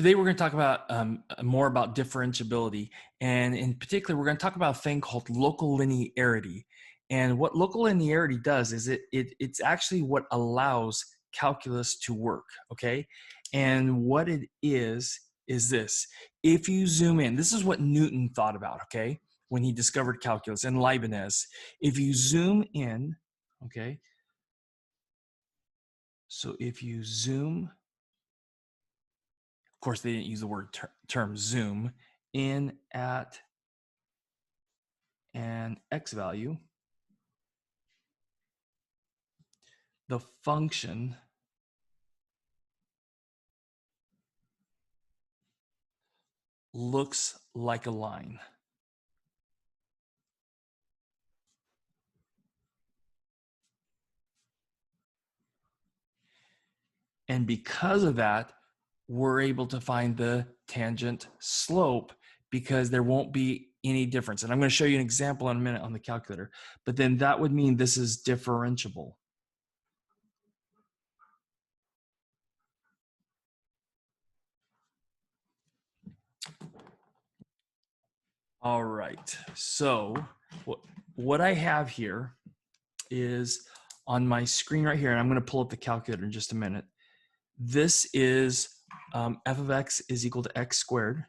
Today we're going to talk about more about differentiability, and in particular, we're going to talk about a thing called local linearity. And what local linearity does is it's actually what allows calculus to work. Okay, and what it is this: if you zoom in, this is what Newton thought about. Okay, when he discovered calculus, and Leibniz. If you zoom in, okay, so if you zoom. Of course, they didn't use the word term zoom in at an x value. The function looks like a line. And because of that, we're able to find the tangent slope because there won't be any difference. And I'm going to show you an example in a minute on the calculator. But then that would mean this is differentiable. All right. So what I have here is on my screen right here, and I'm going to pull up the calculator in just a minute. This is f of x is equal to x squared.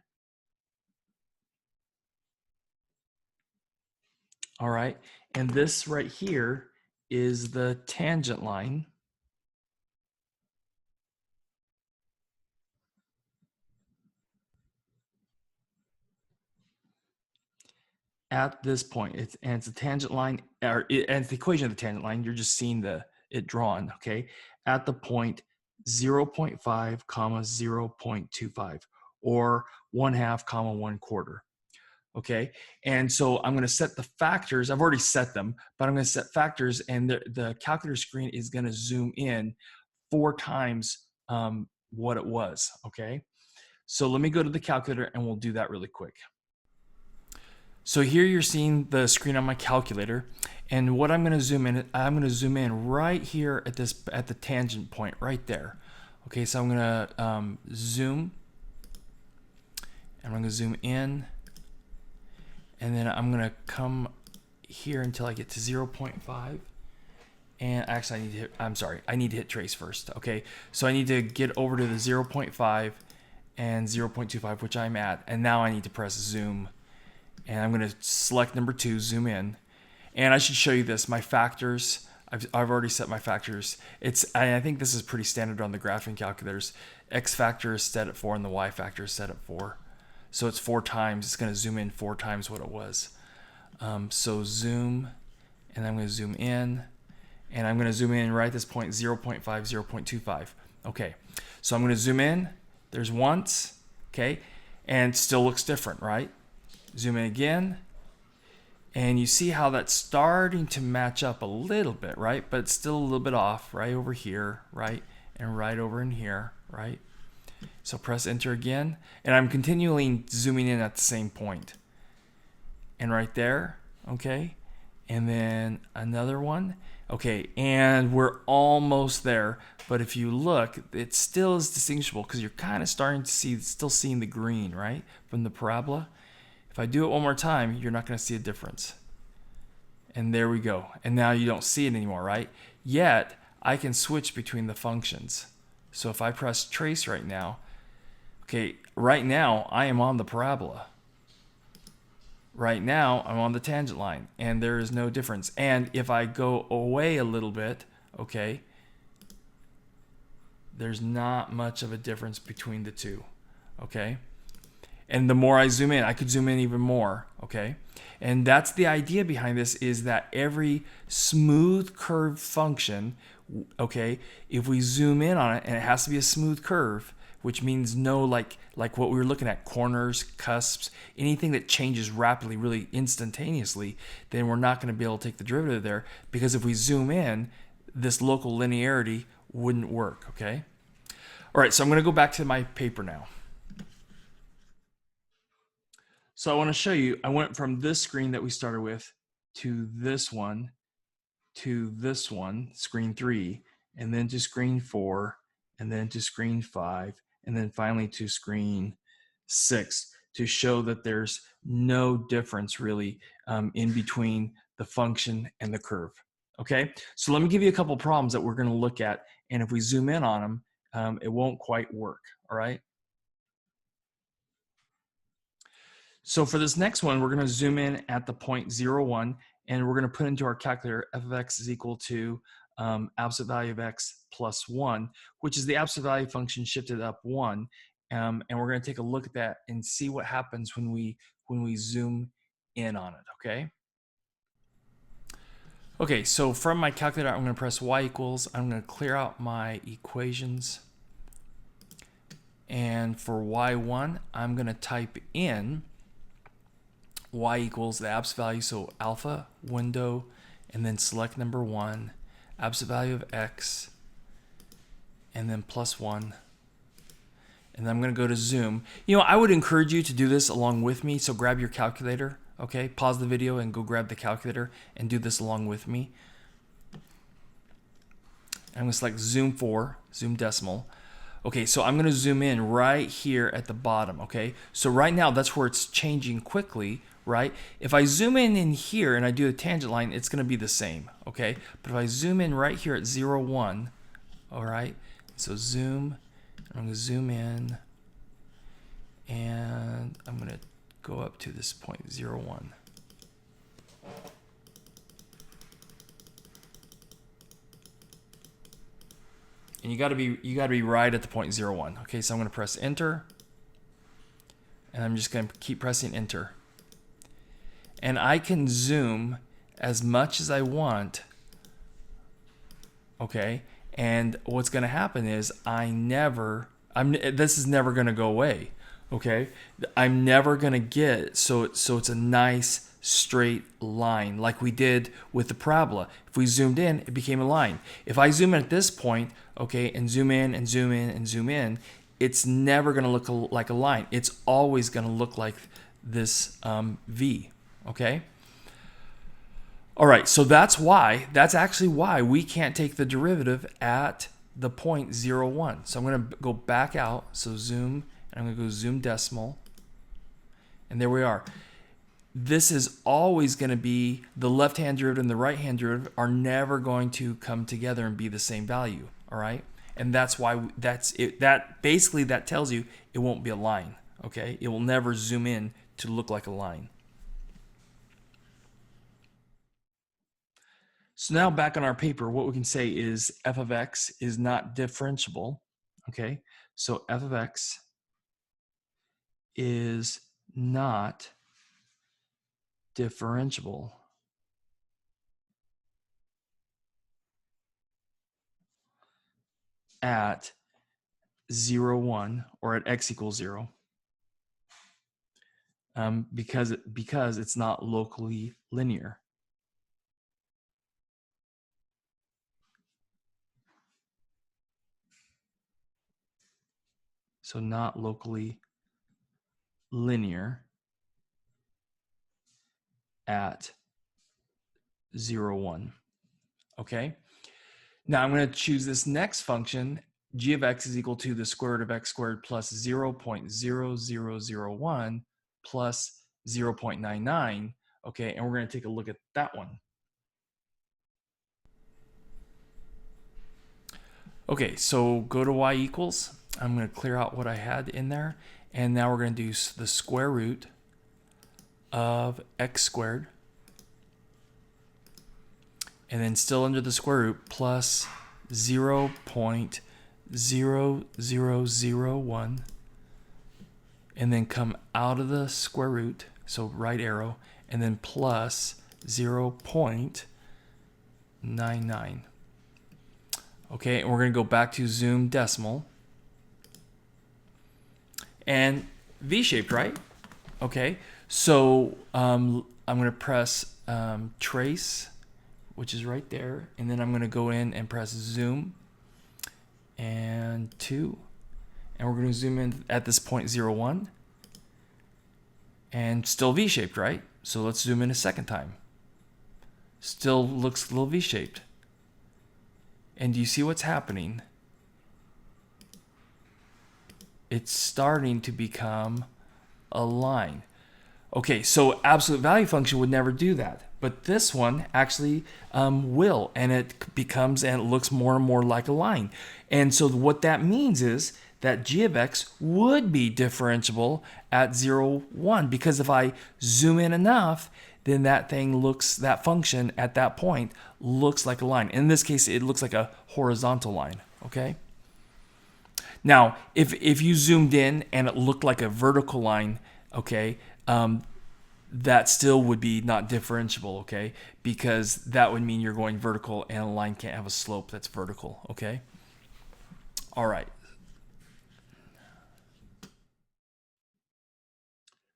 All right, and this right here is the tangent line. At this point, it's a tangent line, and it's the equation of the tangent line. You're just seeing it drawn, okay? At the point 0.5 comma 0.25, or 1/2 comma 1/4. Okay, and so I'm going to set the factors. I've already set them, but I'm going to set factors, and the calculator screen is going to zoom in 4 times what it was. Okay, so let me go to the calculator and we'll do that really quick. So here you're seeing the screen on my calculator, and what I'm going to zoom in, right here at the tangent point right there. Okay, so I'm going to zoom, and I'm going to zoom in. And then I'm going to come here until I get to 0.5. And actually, I need to hit trace first. Okay, so I need to get over to the 0.5 and 0.25, which I'm at. And now I need to press zoom. And I'm going to select number 2, zoom in. And I should show you this, my factors. I've already set my factors. I think this is pretty standard on the graphing calculators. X factor is set at 4 and the Y factor is set at 4. So it's 4 times. It's going to zoom in 4 times what it was. So zoom, and I'm going to zoom in, and I'm going to zoom in right at this point, 0.5, 0.25. Okay, so I'm going to zoom in. There's once, okay, and still looks different, right? Zoom in again, and you see how that's starting to match up a little bit, right? But it's still a little bit off, right over here, right? And right over in here, right? So press enter again, and I'm continually zooming in at the same point. And right there, okay, and then another one, okay, and we're almost there. But if you look, it still is distinguishable because you're kind of starting to see, still seeing the green, right, from the parabola. If I do it one more time, you're not going to see a difference. And there we go. And now you don't see it anymore, right? Yet, I can switch between the functions. So if I press trace right now, okay, right now I am on the parabola. Right now I'm on the tangent line, and there is no difference. And if I go away a little bit, okay, there's not much of a difference between the two, okay? And the more I zoom in, I could zoom in even more, okay? And that's the idea behind this, is that every smooth curve function, okay, if we zoom in on it, and it has to be a smooth curve, which means no like what we were looking at, corners, cusps, anything that changes rapidly, really instantaneously, then we're not going to be able to take the derivative there, because if we zoom in, this local linearity wouldn't work, okay? All right, so I'm going to go back to my paper now. So I want to show you, I went from this screen that we started with to this one, screen 3, and then to screen 4, and then to screen 5, and then finally to screen 6 to show that there's no difference really in between the function and the curve. Okay, so let me give you a couple problems that we're going to look at, and if we zoom in on them, it won't quite work. All right. So for this next one, we're going to zoom in at the point 0, 1, and we're going to put into our calculator f of x is equal to absolute value of x plus 1, which is the absolute value function shifted up 1. And we're going to take a look at that and see what happens when we zoom in on it. Okay. Okay, so from my calculator, I'm going to press y equals. I'm going to clear out my equations. And for y1, I'm going to type in y equals the absolute value, so alpha, window, and then select number 1, absolute value of x, and then plus 1. And then I'm going to go to zoom. You know, I would encourage you to do this along with me, so grab your calculator, okay? Pause the video and go grab the calculator and do this along with me. I'm going to select zoom 4, zoom decimal. Okay, so I'm going to zoom in right here at the bottom, okay? So right now, that's where it's changing quickly, right? If I zoom in here and I do a tangent line, it's going to be the same, okay? But if I zoom in right here at 0, 1, all right? So zoom, I'm going to zoom in, and I'm going to go up to this point 0, 1. And you got to be right at the point 0, 1. Okay, so I'm going to press enter, and I'm just going to keep pressing enter. And I can zoom as much as I want. Okay, and what's going to happen is this is never going to go away. Okay, I'm never going to get so it's a nice straight line like we did with the parabola. If we zoomed in, it became a line. If I zoom in at this point, okay, and zoom in and zoom in and zoom in, it's never going to look like a line. It's always going to look like this V, okay? All right, so that's actually why we can't take the derivative at the point 0, 1. So I'm going to go back out, so zoom, and I'm going to go zoom decimal, and there we are. This is always going to be the left-hand derivative and the right-hand derivative are never going to come together and be the same value, all right? And that's why that's it. That basically that tells you it won't be a line, okay? It will never zoom in to look like a line. So now back on our paper, what we can say is f of x is not differentiable, okay? So f of x is not differentiable at 0, 1 or at x equals 0 because it's not locally linear. So not locally linear at 0, 1. Okay. Now I'm going to choose this next function. G of x is equal to the square root of x squared plus 0.0001 plus 0.99. Okay, and we're going to take a look at that one. Okay, so go to y equals. I'm going to clear out what I had in there. And now we're going to do the square root of x squared. And then still under the square root plus 0.0001. And then come out of the square root, so right arrow, and then plus 0.99. Okay, and we're going to go back to zoom decimal. And V-shaped, right? Okay, so I'm going to press trace, which is right there, and then I'm going to go in and press zoom and 2. And we're going to zoom in at this point 0, 1. And still V-shaped, right? So let's zoom in a second time. Still looks a little V-shaped. And do you see what's happening? it's starting to become a line. Okay, so absolute value function would never do that, but this one actually will, and it becomes and it looks more and more like a line. And so what that means is that g of x would be differentiable at 0, 1, because if I zoom in enough, then that function at that point looks like a line. In this case, it looks like a horizontal line, okay? Now, if you zoomed in and it looked like a vertical line, okay, that still would be not differentiable, okay? Because that would mean you're going vertical and a line can't have a slope that's vertical, okay? All right.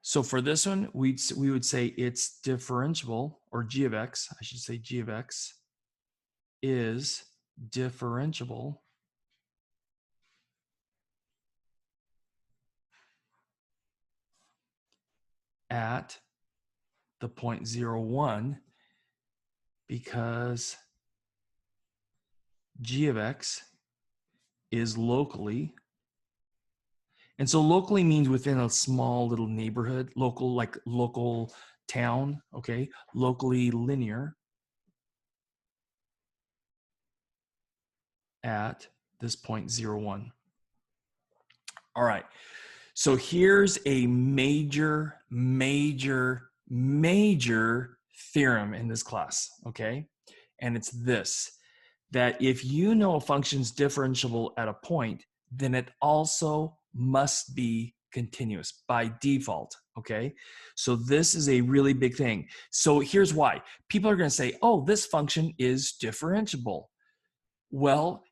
So for this one, we would say it's differentiable, or g of x, I should say g of x is differentiable at the point 0, 1 because g of x is locally, and so locally means within a small little neighborhood, local, like local town, okay? Locally linear at this point 0, 1. All right. So here's a major theorem in this class, okay? And it's this, that if you know a function's differentiable at a point, then it also must be continuous by default, okay? So this is a really big thing. So here's why. People are going to say, oh, this function is differentiable. Well,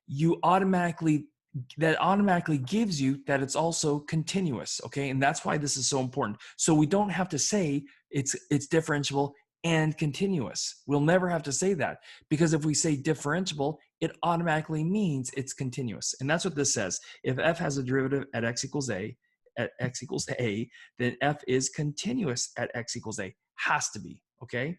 that automatically gives you that it's also continuous, okay? And that's why this is so important. So we don't have to say it's differentiable and continuous. We'll never have to say that, because if we say differentiable, it automatically means it's continuous. And that's what this says. If f has a derivative at x equals a, then f is continuous at x equals a. Has to be, okay?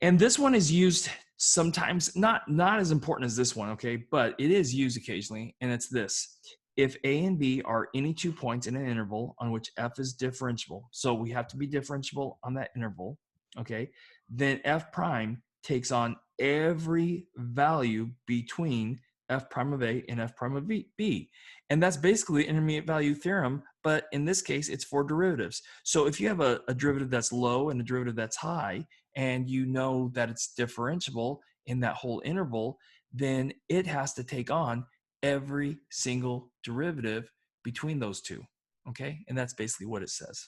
And this one is used sometimes, not as important as this one, okay, but it is used occasionally, and it's this. If a and b are any 2 points in an interval on which f is differentiable, so we have to be differentiable on that interval, okay, then f prime takes on every value between f prime of a and f prime of b. And that's basically the intermediate value theorem, but in this case, it's for derivatives. So if you have a derivative that's low and a derivative that's high, and you know that it's differentiable in that whole interval, then it has to take on every single derivative between those two, okay? And that's basically what it says.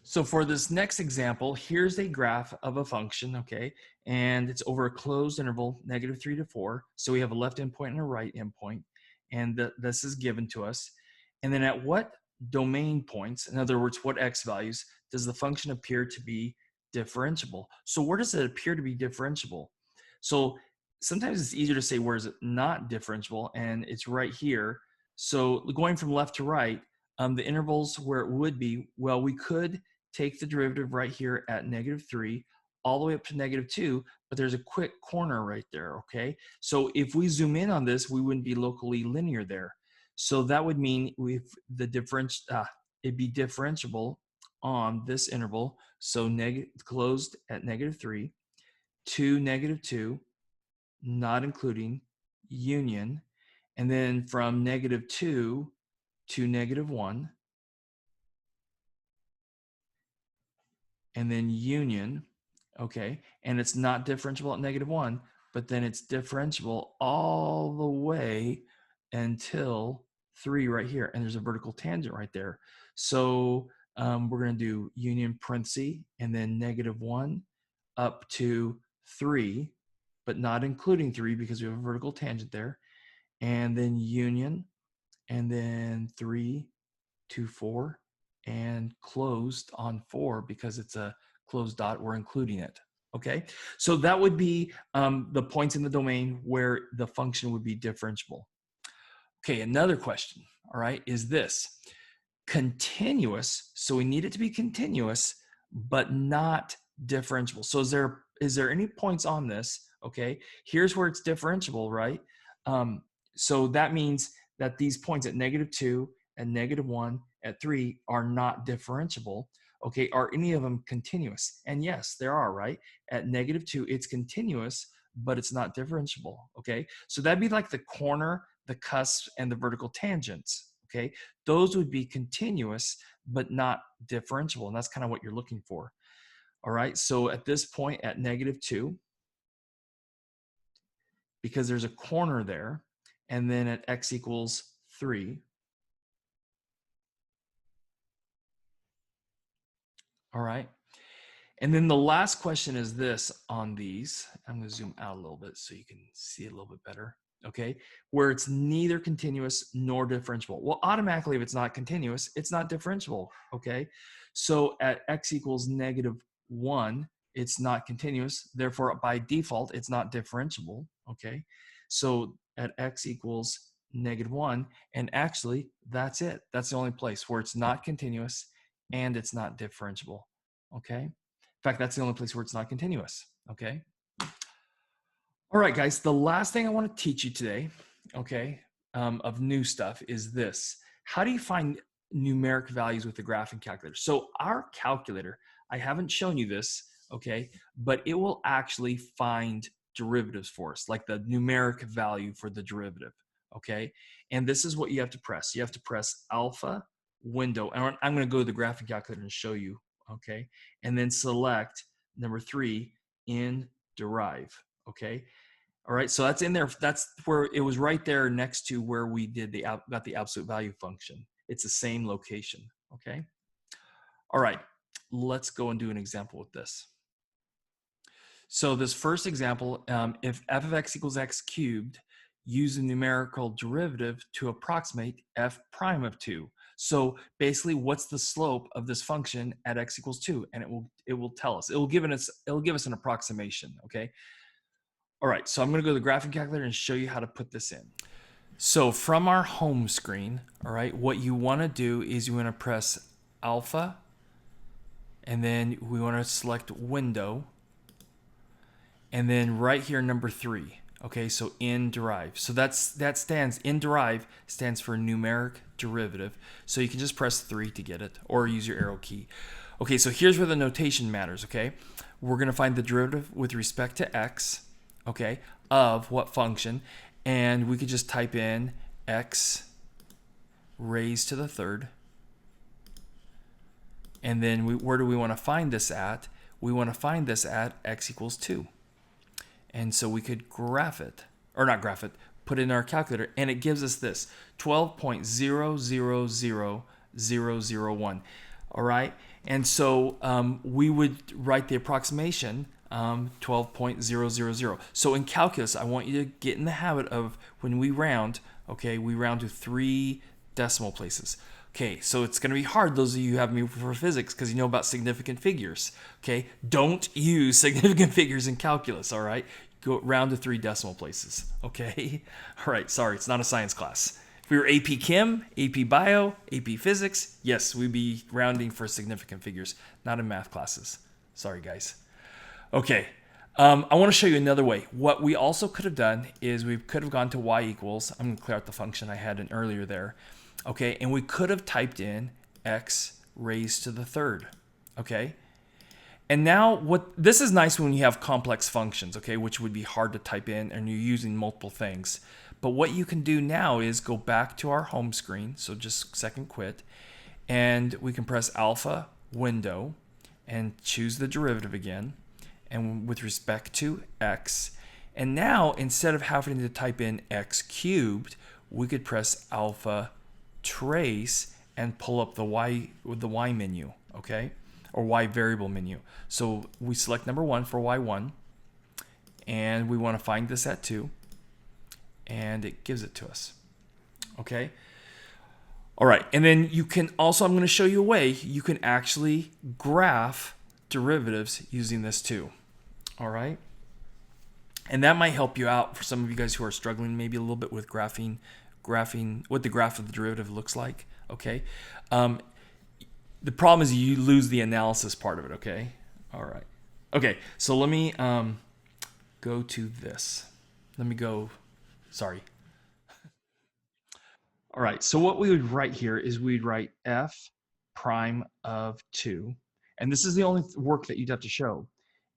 So for this next example, here's a graph of a function, okay? And it's over a closed interval, -3 to 4. So we have a left endpoint and a right endpoint, and this is given to us. And then at what domain points, in other words, what x values, does the function appear to be differentiable? So where does it appear to be differentiable? So sometimes it's easier to say where is it not differentiable, and it's right here. So going from left to right, the intervals where it would be, well, we could take the derivative right here at -3 all the way up to -2, but there's a quick corner right there, okay? So if we zoom in on this, we wouldn't be locally linear there. So that would mean it'd be differentiable on this interval, so closed at -3 to -2, not including union, and then from -2 to -1, and then union, okay? And it's not differentiable at -1, but then it's differentiable all the way until 3 right here, and there's a vertical tangent right there. So we're going to do union parenthesis and then -1 up to 3, but not including 3 because we have a vertical tangent there, and then union, and then 3 to 4, and closed on 4 because it's a closed dot, we're including it, okay? So that would be the points in the domain where the function would be differentiable. Okay, another question, all right, is this. Continuous, so we need it to be continuous, but not differentiable. So is there any points on this, okay? Here's where it's differentiable, right? So that means that these points at -2, at -1, at 3 are not differentiable. Okay, are any of them continuous? And yes, there are, right? At -2, it's continuous, but it's not differentiable. Okay, so that'd be like the corner, the cusp, and the vertical tangents. Okay, those would be continuous, but not differentiable. And that's kind of what you're looking for. All right, so at this point at -2, because there's a corner there, and then at x equals 3. All right. And then the last question is this on these. I'm going to zoom out a little bit so you can see it a little bit better. Okay. Where it's neither continuous nor differentiable. Well, automatically, if it's not continuous, it's not differentiable. Okay. So at x equals -1, it's not continuous. Therefore, by default, it's not differentiable. Okay. So at x equals -1, and actually, that's it. That's the only place where it's not continuous and it's not differentiable. Okay. In fact, that's the only place where it's not continuous. Okay. All right, guys. The last thing I want to teach you today, okay, of new stuff is this. How do you find numeric values with the graphing calculator? So our calculator, I haven't shown you this, okay, but it will actually find derivatives for us, like the numeric value for the derivative, okay? And this is what you have to press. You have to press alpha window. And I'm going to go to the graphing calculator and show you, okay? And then select number 3 in derive, okay? All right, so that's in there. That's where it was, right there next to where we did got the absolute value function. It's the same location, okay? All right, let's go and do an example with this. So this first example, if f of x equals x cubed, use a numerical derivative to approximate f prime of 2. So basically, what's the slope of this function at x equals 2? And it will tell us. It will give us an approximation, okay? All right, so I'm going to go to the graphing calculator and show you how to put this in. So from our home screen, all right, what you want to do is you want to press alpha, and then we want to select window, and then right here number 3. Okay, so in derive. So in derive stands for numeric derivative. So you can just press 3 to get it, or use your arrow key. Okay, so here's where the notation matters. Okay, we're going to find the derivative with respect to x. Okay, of what function, and we could just type in x raised to the 3rd, and then where do we want to find this at? We want to find this at x equals 2, and so we could graph it, or not graph it, put it in our calculator, and it gives us this 12.000001. All right, and so we would write the approximation 12.000. So in calculus, I want you to get in the habit of, when we round, okay, we round to 3 decimal places. Okay, so it's going to be hard, those of you who have me for physics, because you know about significant figures. Okay, don't use significant figures in calculus, all right? Go round to 3 decimal places, okay? All right, sorry, it's not a science class. If we were AP Chem, AP Bio, AP Physics, yes, we'd be rounding for significant figures, not in math classes. Sorry, guys. Okay, I want to show you another way. What we also could have done is we could have gone to y equals, I'm going to clear out the function I had in earlier there, okay, and we could have typed in x raised to the 3rd, okay? And now this is nice when you have complex functions, okay, which would be hard to type in and you're using multiple things. But what you can do now is go back to our home screen, so just second quit, and we can press alpha window and choose the derivative again, and with respect to x. And now, instead of having to type in x cubed, we could press alpha trace and pull up the y menu, okay, or y variable menu. So we select number 1 for y1, and we want to find this at 2, and it gives it to us, okay. All right, and then you can also, I'm going to show you a way you can actually graph derivatives using this too. All right, and that might help you out for some of you guys who are struggling maybe a little bit with graphing what the graph of the derivative looks like. Okay, the problem is you lose the analysis part of it. Okay, all right, okay, so let me go to this. Sorry. All right, so what we would write here is we'd write f prime of 2. And this is the only work that you'd have to show.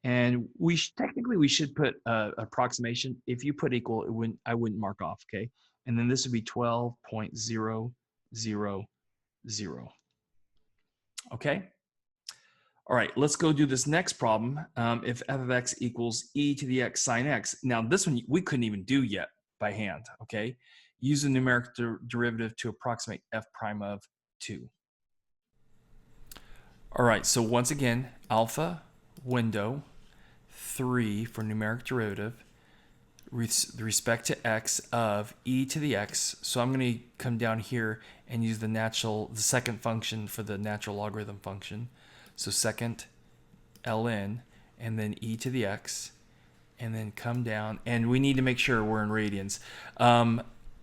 And technically we should put approximation. If you put equal, I wouldn't mark off, okay? And then this would be 12.000. Okay? All right, let's go do this next problem. If f of x equals e to the x sine x. Now this one we couldn't even do yet by hand, okay? Use the numeric derivative to approximate f prime of 2. All right, so once again, alpha, window, 3 for numeric derivative, with respect to x of e to the x. So I'm going to come down here and use the second function for the natural logarithm function. So second ln, and then e to the x, and then come down. And we need to make sure we're in radians.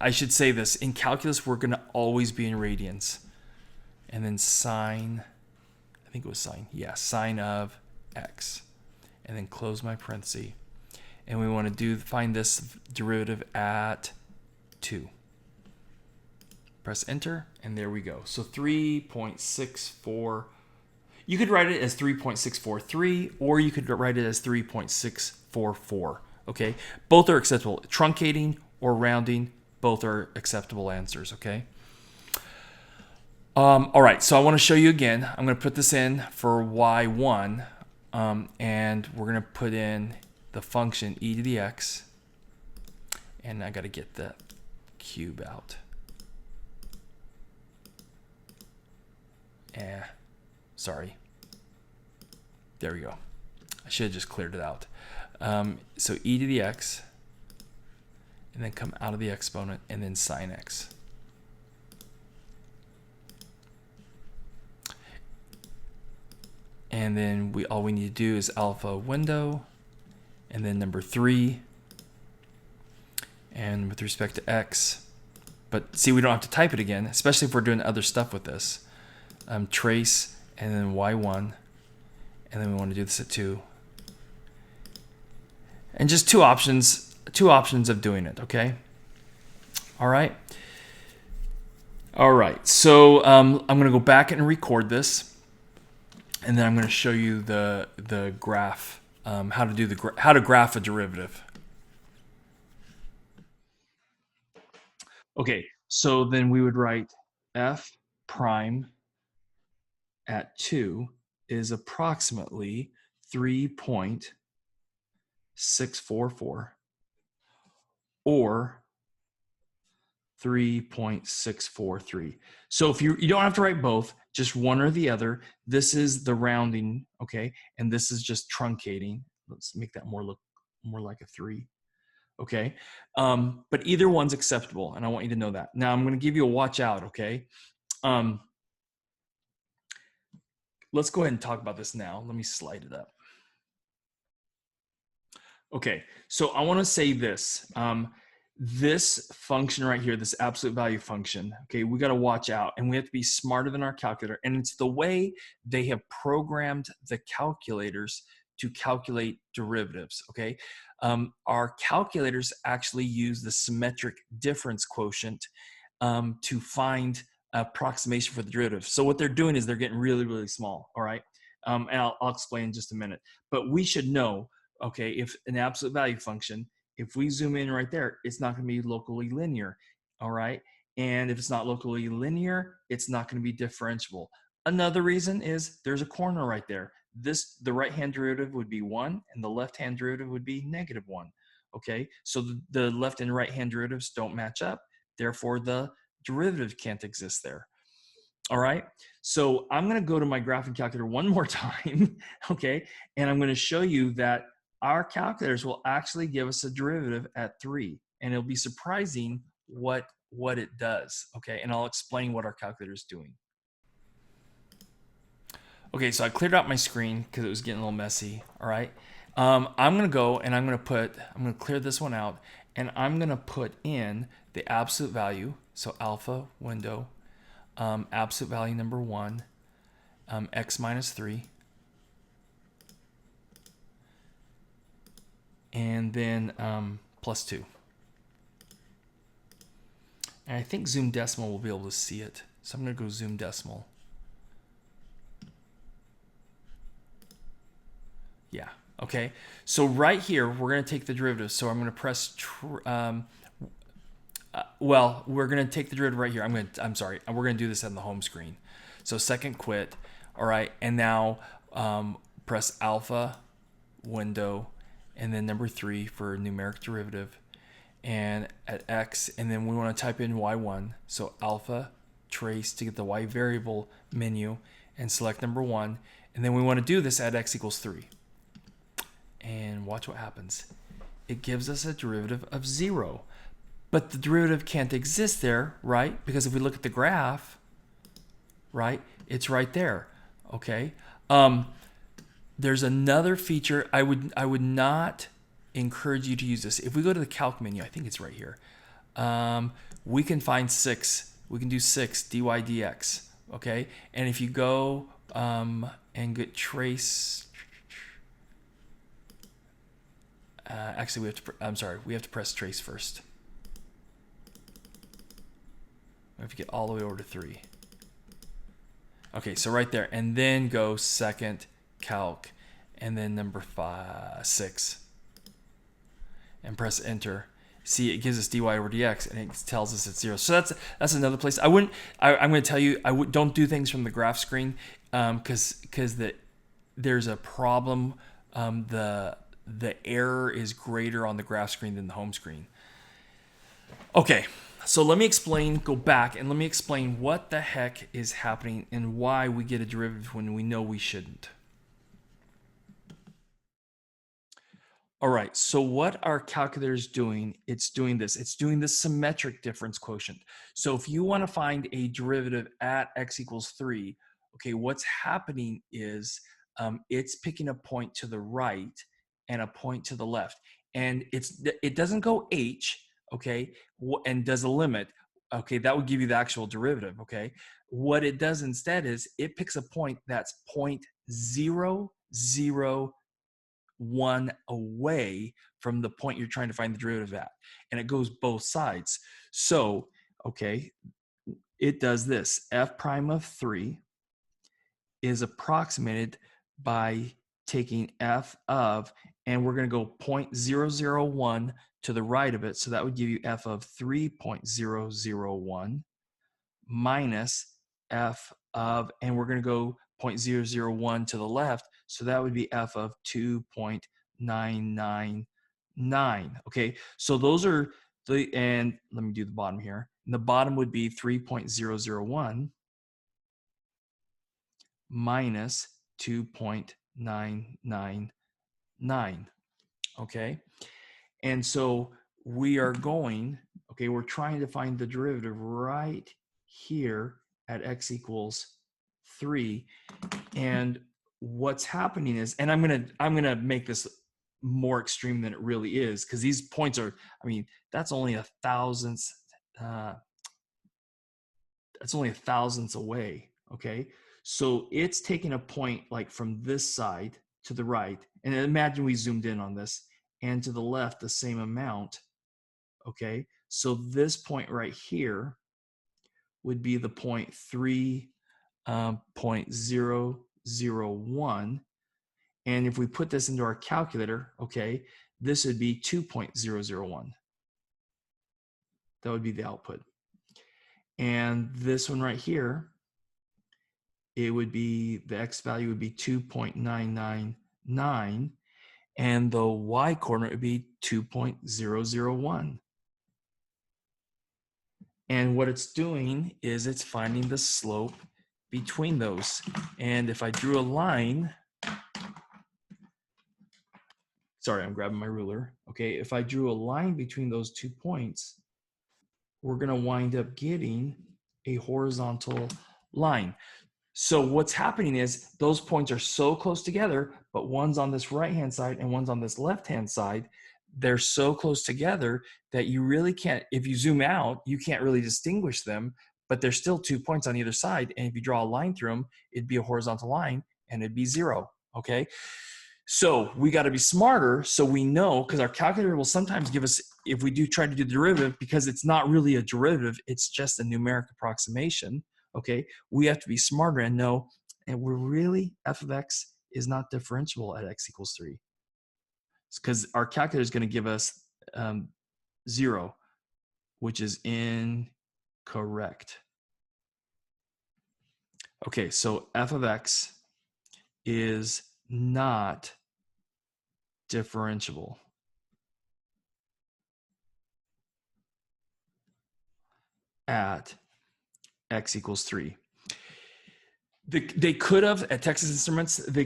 I should say this. In calculus, we're going to always be in radians. And then sine, I think it was sine. Yeah, sine of x. And then close my parenthesis. And we want to find this derivative at 2. Press enter, and there we go. So 3.64. You could write it as 3.643, or you could write it as 3.644. Okay, both are acceptable. Truncating or rounding, both are acceptable answers. Okay. All right, so I want to show you again. I'm going to put this in for y1, and we're going to put in the function e to the x, and I got to get the cube out. Sorry. There we go. I should have just cleared it out. So e to the x, and then come out of the exponent, and then sine x. And then all we need to do is alpha window, and then number 3, and with respect to x. But see, we don't have to type it again, especially if we're doing other stuff with this. Trace, and then y1, and then we want to do this at 2. And just two options of doing it, okay? All right. All right, so I'm going to go back and record this, and then I'm going to show you the graph, how to graph a derivative. Okay, so then we would write f prime at 2 is approximately 3.644 or 3.643. So if you don't have to write both, just one or the other. This is the rounding, okay? And this is just truncating. Let's make that look more like a 3. Okay, but either one's acceptable, and I want you to know that. Now I'm going to give you a watch out, okay? Let's go ahead and talk about this now. Let me slide it up. Okay, so I want to say this. This function right here, this absolute value function, okay, we got to watch out, and we have to be smarter than our calculator. And it's the way they have programmed the calculators to calculate derivatives, okay? Our calculators actually use the symmetric difference quotient to find approximation for the derivative. So what they're doing is they're getting really, really small, all right? And I'll explain in just a minute. But we should know, okay, if an absolute value function, if we zoom in right there, it's not going to be locally linear, all right? And if it's not locally linear, it's not going to be differentiable. Another reason is there's a corner right there. The right-hand derivative would be 1, and the left-hand derivative would be -1, okay? So the left and right-hand derivatives don't match up. Therefore, the derivative can't exist there. All right, so I'm going to go to my graphing calculator one more time, okay? And I'm going to show you that our calculators will actually give us a derivative at 3, and it'll be surprising what it does, okay? And I'll explain what our calculator is doing. Okay, so I cleared out my screen because it was getting a little messy, all right? I'm going to go and I'm going to clear this one out, and I'm going to put in the absolute value, so alpha window, absolute value number 1, x minus 3, and then plus 2. And I think zoom decimal will be able to see it. So I'm going to go zoom decimal. Yeah. Okay. So right here, we're going to take the derivative. So I'm going to press, well, we're going to take the derivative right here. I'm sorry. We're going to do this on the home screen. So second quit. All right. And now press alpha, window, and then number 3 for numeric derivative. And at x, and then we want to type in y1. So alpha, trace to get the y variable menu, and select number 1. And then we want to do this at x equals 3. And watch what happens. It gives us a derivative of 0. But the derivative can't exist there, right? Because if we look at the graph, right, it's right there. Okay. There's another feature. I would not encourage you to use this. If we go to the calc menu, I think it's right here. We can find 6. We can do 6 dy dx. Okay. And if you go and get trace. Actually, we have to press trace first. We have to get all the way over to 3. Okay, so right there, and then go second calc, and then number 6, and press enter. See, it gives us dy over dx, and it tells us it's 0. So that's another place. I'm going to tell you, don't do things from the graph screen, because there's a problem. The error is greater on the graph screen than the home screen. Okay, so let me go back and let me explain what the heck is happening and why we get a derivative when we know we shouldn't. All right, so what our calculator is doing, it's doing this. It's doing the symmetric difference quotient. So if you want to find a derivative at x equals 3, okay, what's happening is it's picking a point to the right and a point to the left. And it doesn't go h, okay, and does a limit. Okay, that would give you the actual derivative, okay? What it does instead is it picks a point that's 0.001 away from the point you're trying to find the derivative at. And it goes both sides. So, okay, it does this. F prime of 3 is approximated by taking f of, and we're going to go 0.001 to the right of it. So that would give you f of 3.001 minus f of, and we're going to go 0.001 to the left. So that would be f of 2.999. Okay, so those are and let me do the bottom here. And the bottom would be 3.001 minus 2.999. Okay, and so we are going, okay, we're trying to find the derivative right here at x equals 3. And what's happening is, and I'm gonna make this more extreme than it really is, because these points are, I mean, that's only a thousandth away. Okay, so it's taking a point like from this side to the right, and imagine we zoomed in on this, and to the left the same amount. Okay, so this point right here would be the point 3.001. And if we put this into our calculator, okay, this would be 2.001. That would be the output. And this one right here, it would be, the x value would be 2.999, and the y coordinate would be 2.001. And what it's doing is it's finding the slope between those. And if I drew a line, sorry, I'm grabbing my ruler. Okay, if I drew a line between those 2 points, we're going to wind up getting a horizontal line. So what's happening is those points are so close together, but one's on this right-hand side and one's on this left-hand side. They're so close together that you really can't, if you zoom out, you can't really distinguish them, but there's still 2 points on either side. And if you draw a line through them, it'd be a horizontal line and it'd be 0, okay? So we got to be smarter so we know, because our calculator will sometimes give us, if we do try to do the derivative, because it's not really a derivative, it's just a numeric approximation, okay? We have to be smarter and know, and we're really, f of x is not differentiable at x equals 3. Because our calculator is going to give us 0, which is incorrect. Okay, so f of x is not differentiable at x equals 3. They could have, at Texas Instruments, they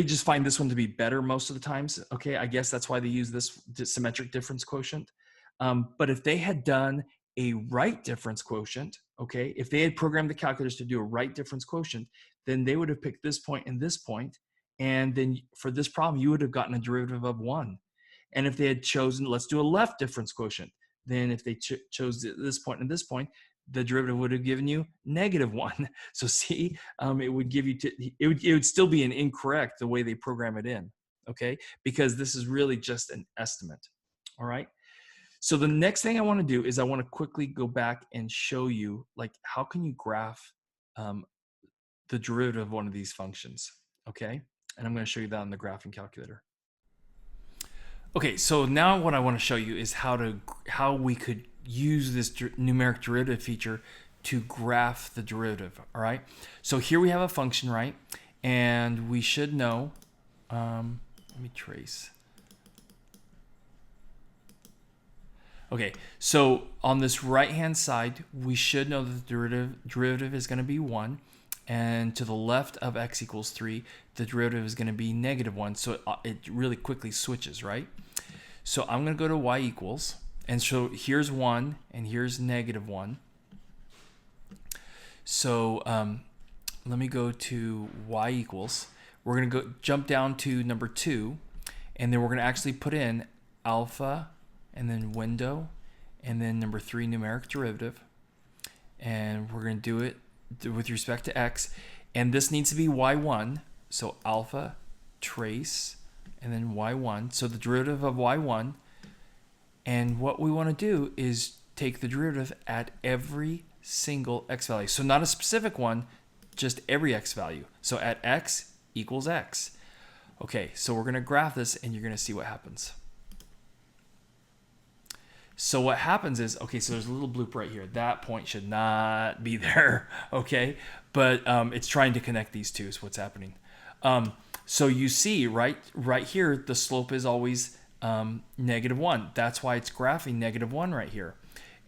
just find this one to be better most of the times. Okay, I guess that's why they use this symmetric difference quotient. But if they had done a right difference quotient, okay, if they had programmed the calculators to do a right difference quotient, then they would have picked this point and this point. And then for this problem, you would have gotten a derivative of 1. And if they had chosen, let's do a left difference quotient, then if they chose this point and this point, the derivative would have given you -1. So see, it would give you, it would still be an incorrect the way they program it in, okay? Because this is really just an estimate, all right? So the next thing I want to do is I want to quickly go back and show you, like, how can you graph the derivative of one of these functions, okay? And I'm going to show you that on the graphing calculator. Okay, so now what I want to show you is how we could use this numeric derivative feature to graph the derivative, all right? So here we have a function, right? And we should know, let me trace. Okay, so on this right-hand side, we should know that the derivative is going to be 1. And to the left of x equals 3, the derivative is going to be -1. So it really quickly switches, right? So I'm going to go to y equals. And so here's 1 and here's -1. So let me go to y equals. We're going to jump down to number 2. And then we're going to actually put in alpha and then window and then number 3 numeric derivative. And we're going to do it with respect to x, and this needs to be y1, so alpha trace and then y1, so the derivative of y1. And what we want to do is take the derivative at every single x value, so not a specific one, just every x value. So at x equals x. Okay, so we're going to graph this and you're going to see what happens. So what happens is, okay, so there's a little bloop right here. That point should not be there, okay? But it's trying to connect these two is what's happening. So you see, right here, the slope is always -1. That's why it's graphing -1 right here.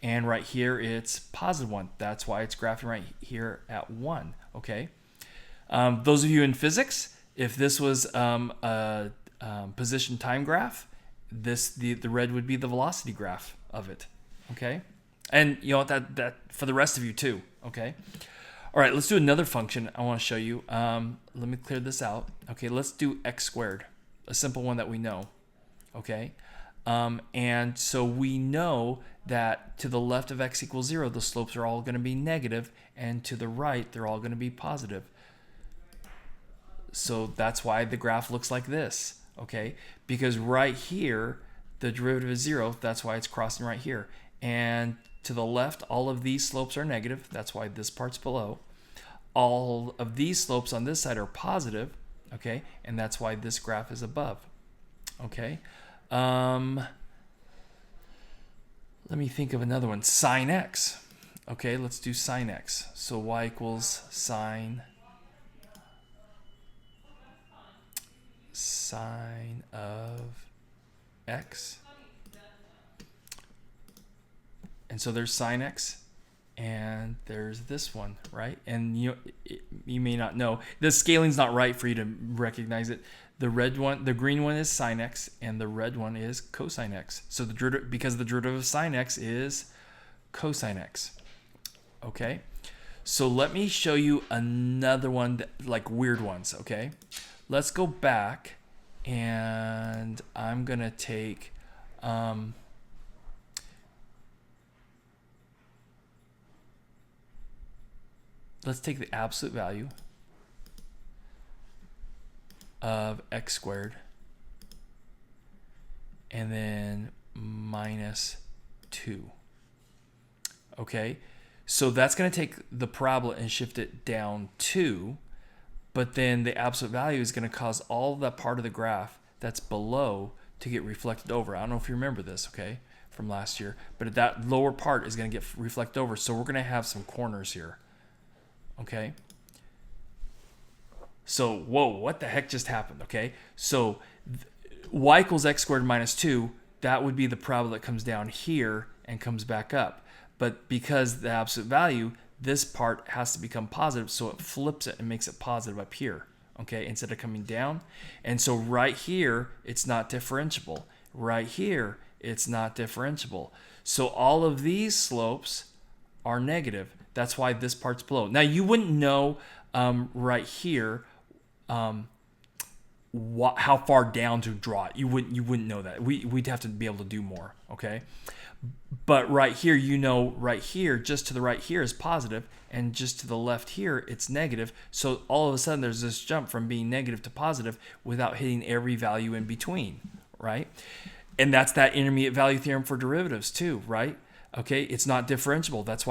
And right here, it's +1. That's why it's graphing right here at 1, okay? Those of you in physics, if this was a position time graph, the red would be the velocity graph of it, okay? And you know that for the rest of you too, okay? All right, let's do another function I want to show you. Let me clear this out. Okay, let's do x squared, a simple one that we know, okay? And so we know that to the left of x equals 0, the slopes are all going to be negative, and to the right, they're all going to be positive. So that's why the graph looks like this, okay? Because right here, the derivative is 0. That's why it's crossing right here. And to the left, all of these slopes are negative. That's why this part's below. All of these slopes on this side are positive, okay? And that's why this graph is above, okay? Let me think of another one. Sine x. Okay, let's do sine x. So y equals sine of x. And so there's sine x, and there's this one, right? And you may not know. The scaling's not right for you to recognize it. The red one, the green one is sine x, and the red one is cosine x. So because the derivative of sine x is cosine x. Okay? So let me show you another one, like weird ones, okay? Let's go back, and I'm going to take... let's take the absolute value of x squared and then minus 2. Okay, so that's going to take the parabola and shift it down 2, but then the absolute value is going to cause all that part of the graph that's below to get reflected over. I don't know if you remember this, okay, from last year, but that lower part is going to get reflected over, so we're going to have some corners here, okay? So, whoa, what the heck just happened, okay? So, y equals x squared minus 2, that would be the parabola that comes down here and comes back up. But because the absolute value, this part has to become positive, so it flips it and makes it positive up here, okay, instead of coming down. And so right here, it's not differentiable. Right here, it's not differentiable. So all of these slopes are negative. That's why this part's below. Now, you wouldn't know right here how far down to draw it. You wouldn't know that. We'd have to be able to do more, okay? But right here, you know, right here, just to the right here is positive, and just to the left here, it's negative. So all of a sudden, there's this jump from being negative to positive without hitting every value in between, right? And that's that intermediate value theorem for derivatives too, right? Okay, it's not differentiable. That's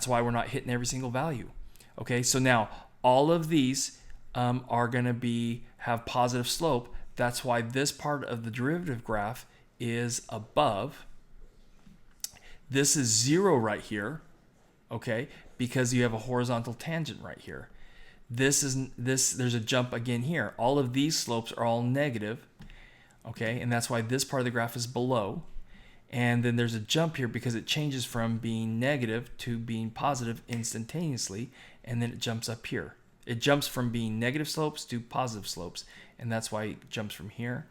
why we're not hitting every single value. Okay, so now all of these are going to have positive slope. That's why this part of the derivative graph is above. This is 0 right here, okay, because you have a horizontal tangent right here. There's a jump again here. All of these slopes are all negative, okay, and that's why this part of the graph is below. And then there's a jump here because it changes from being negative to being positive instantaneously, and then it jumps up here. It jumps from being negative slopes to positive slopes, and that's why it jumps from here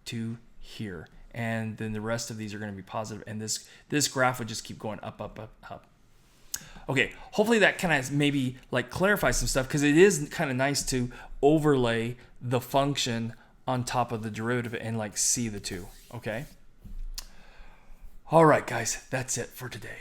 to here. And then the rest of these are going to be positive, and this graph would just keep going up, up, up, up. Okay, hopefully that kind of maybe like clarifies some stuff, because it is kind of nice to overlay the function on top of the derivative and like see the two, okay? All right, guys, that's it for today.